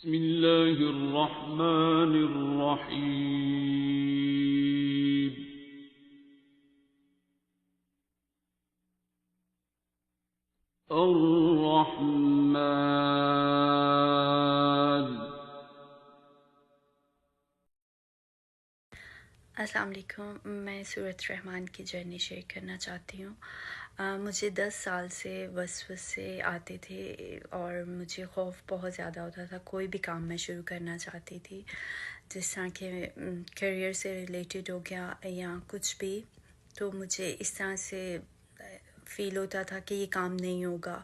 بسم الله الرحمن الرحيم الرحمن. السلام علیکم. میں سورۃ رحمان کی جرنی شیئر کرنا چاہتی ہوں. مجھے 10 سال سے وسوسے آتے تھے اور مجھے خوف بہت زیادہ ہوتا تھا. کوئی بھی کام میں شروع کرنا چاہتی تھی، جس طرح کہ کیریئر سے ریلیٹڈ ہو گیا یا کچھ بھی، تو مجھے اس طرح سے فیل ہوتا تھا کہ یہ کام نہیں ہوگا.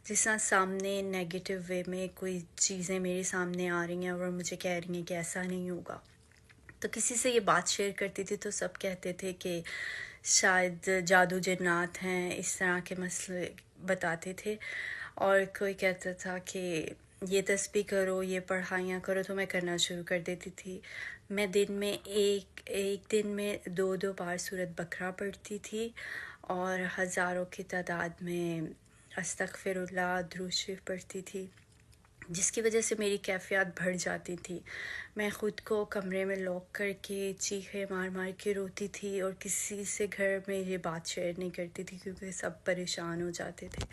جس طرح سامنے نیگیٹو وے میں کوئی چیزیں میرے سامنے آ رہی ہیں اور مجھے کہہ رہی ہیں کہ ایسا نہیں ہوگا. تو کسی سے یہ بات شیئر کرتی تھی تو سب کہتے تھے کہ شاید جادو جنات ہیں، اس طرح کے مسئلے بتاتے تھے. اور کوئی کہتا تھا کہ یہ تسبیح کرو، یہ پڑھائیاں کرو، تو میں کرنا شروع کر دیتی تھی. میں دن میں ایک دن میں 2 بار سورۃ بقرہ پڑھتی تھی اور ہزاروں کی تعداد میں استغفر اللہ، درود شریف پڑھتی تھی، جس کی وجہ سے میری کیفیات بڑھ جاتی تھی. میں خود کو کمرے میں لاک کر کے چیخیں مار مار کے روتی تھی اور کسی سے گھر میں یہ بات شیئر نہیں کرتی تھی کیونکہ سب پریشان ہو جاتے تھے.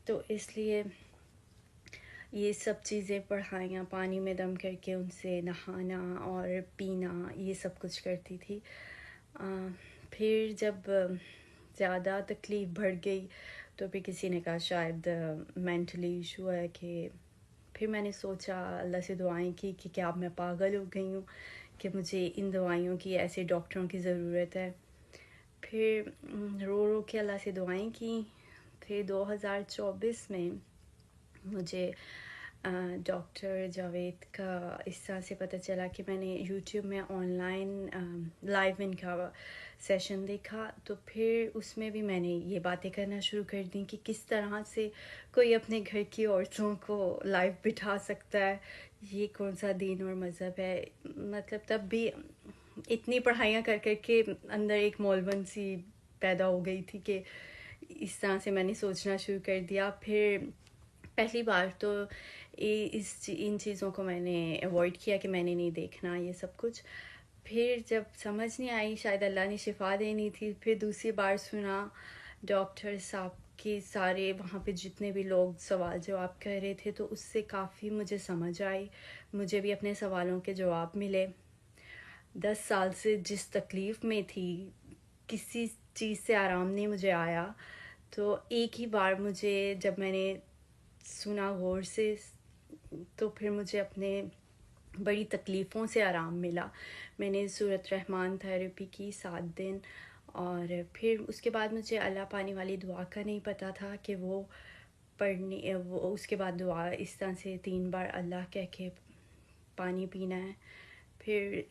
تو اس لیے یہ سب چیزیں پڑھائیاں، پانی میں دم کر کے ان سے نہانا اور پینا، یہ سب کچھ کرتی تھی. پھر جب زیادہ تکلیف بڑھ گئی تو پھر کسی نے کہا شاید مینٹلی ایشو ہے. کہ پھر میں نے سوچا، اللہ سے دعائیں کی کہ کیا اب میں پاگل ہو گئی ہوں کہ مجھے ان دوائیوں کی، ایسے ڈاکٹروں کی ضرورت ہے. پھر رو رو کے اللہ سے دعائیں کی. پھر 2024 میں مجھے ڈاکٹر جاوید کا اس طرح سے پتہ چلا کہ میں نے یوٹیوب میں آن لائن لائیو ان کا سیشن دیکھا. تو پھر اس میں بھی میں نے یہ باتیں کرنا شروع کر دیں کہ کس طرح سے کوئی اپنے گھر کی عورتوں کو لائیو بٹھا سکتا ہے، یہ کون سا دین اور مذہب ہے. مطلب تب بھی اتنی پڑھائیاں کر کر کے اندر ایک مولون سی پیدا ہو گئی تھی کہ اس طرح سے میں نے سوچنا شروع کر دیا. پھر پہلی بار تو ان چیزوں کو میں نے اوائڈ کیا کہ میں نے نہیں دیکھنا یہ سب کچھ. پھر جب سمجھ نہیں آئی، شاید اللہ نے شفا دینی تھی، پھر دوسری بار سنا ڈاکٹر صاحب کی سارے وہاں پہ جتنے بھی لوگ سوال جواب کر رہے تھے تو اس سے کافی مجھے سمجھ آئی، مجھے بھی اپنے سوالوں کے جواب ملے. 10 سال سے جس تکلیف میں تھی، کسی چیز سے آرام نہیں مجھے آیا. تو ایک ہی بار مجھے جب میں نے سنا غور سے تو پھر مجھے اپنے بڑی تکلیفوں سے آرام ملا. میں نے سورۃ رحمان تھیراپی کی 7 دن، اور پھر اس کے بعد مجھے اللہ پانی والی دعا کا نہیں پتہ تھا کہ وہ پڑھنی، وہ اس کے بعد دعا اس طرح سے 3 بار اللہ کہہ کے پانی پینا ہے. پھر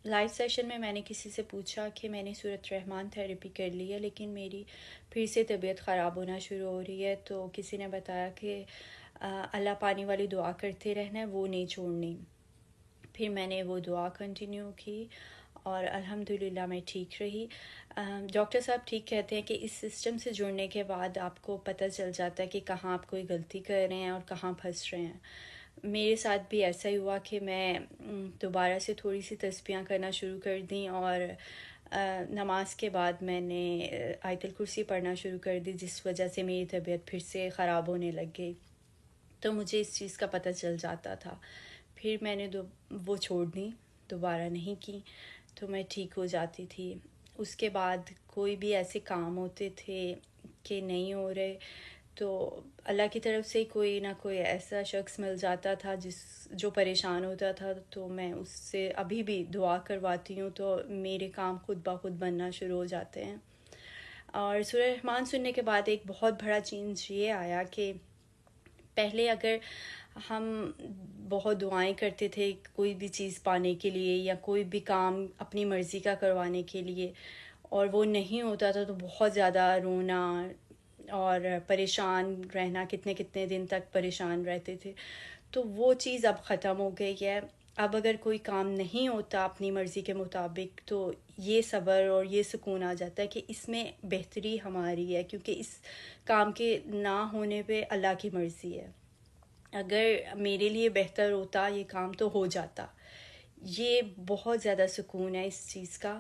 لائیو سیشن میں نے کسی سے پوچھا کہ میں نے سورۃ رحمان تھیراپی کر لی ہے لیکن میری پھر سے طبیعت خراب ہونا شروع ہو رہی ہے. تو کسی نے بتایا کہ اللہ پانی والی دعا کرتے رہنا ہے، وہ نہیں چھوڑنی. پھر میں نے وہ دعا کنٹینیو کی اور الحمدللہ میں ٹھیک رہی. ڈاکٹر صاحب ٹھیک کہتے ہیں کہ اس سسٹم سے جڑنے کے بعد آپ کو پتہ چل جاتا ہے کہ کہاں آپ کوئی غلطی کر رہے ہیں اور کہاں پھنس رہے ہیں. میرے ساتھ بھی ایسا ہی ہوا کہ میں دوبارہ سے تھوڑی سی تسبیحاں کرنا شروع کر دیں اور نماز کے بعد میں نے آیت الکرسی پڑھنا شروع کر دی، جس وجہ سے میری طبیعت پھر سے خراب ہونے لگ گئی. تو مجھے اس چیز کا پتہ چل جاتا تھا. پھر میں نے وہ چھوڑ دی، دوبارہ نہیں کی، تو میں ٹھیک ہو جاتی تھی. اس کے بعد کوئی بھی ایسے کام ہوتے تھے کہ نہیں ہو رہے تو اللہ کی طرف سے کوئی نہ کوئی ایسا شخص مل جاتا تھا جو پریشان ہوتا تھا، تو میں اس سے ابھی بھی دعا کرواتی ہوں تو میرے کام خود بخود بننا شروع ہو جاتے ہیں. اور سورہ رحمان سننے کے بعد ایک بہت بڑا چینج یہ آیا کہ پہلے اگر ہم بہت دعائیں کرتے تھے کوئی بھی چیز پانے کے لیے یا کوئی بھی کام اپنی مرضی کا کروانے کے لیے اور وہ نہیں ہوتا تھا تو بہت زیادہ رونا اور پریشان رہنا، کتنے دن تک پریشان رہتے تھے. تو وہ چیز اب ختم ہو گئی ہے. اب اگر کوئی کام نہیں ہوتا اپنی مرضی کے مطابق تو یہ صبر اور یہ سکون آ جاتا ہے کہ اس میں بہتری ہماری ہے، کیونکہ اس کام کے نہ ہونے پہ اللہ کی مرضی ہے. اگر میرے لیے بہتر ہوتا یہ کام تو ہو جاتا. یہ بہت زیادہ سکون ہے اس چیز کا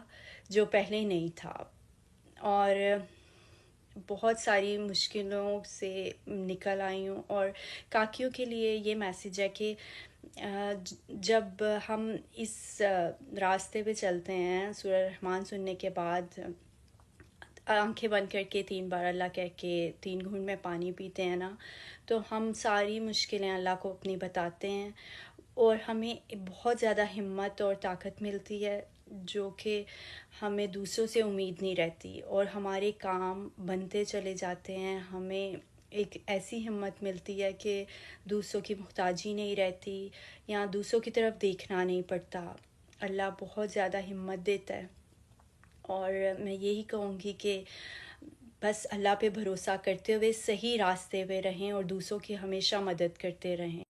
جو پہلے نہیں تھا. اور بہت ساری مشکلوں سے نکل آئی ہوں. اور کاکیوں کے لیے یہ میسیج ہے کہ جب ہم اس راستے پہ چلتے ہیں سورہ رحمان سننے کے بعد آنکھیں بند کر کے 3 بار اللہ کہہ کے 3 گھونٹ میں پانی پیتے ہیں نا، تو ہم ساری مشکلیں اللہ کو اپنی بتاتے ہیں اور ہمیں بہت زیادہ ہمت اور طاقت ملتی ہے جو کہ ہمیں دوسروں سے امید نہیں رہتی اور ہمارے کام بنتے چلے جاتے ہیں. ہمیں ایک ایسی ہمت ملتی ہے کہ دوسروں کی محتاجی نہیں رہتی یا دوسروں کی طرف دیکھنا نہیں پڑتا. اللہ بہت زیادہ ہمت دیتا ہے. اور میں یہی کہوں گی کہ بس اللہ پہ بھروسہ کرتے ہوئے صحیح راستے پہ رہیں اور دوسروں کی ہمیشہ مدد کرتے رہیں.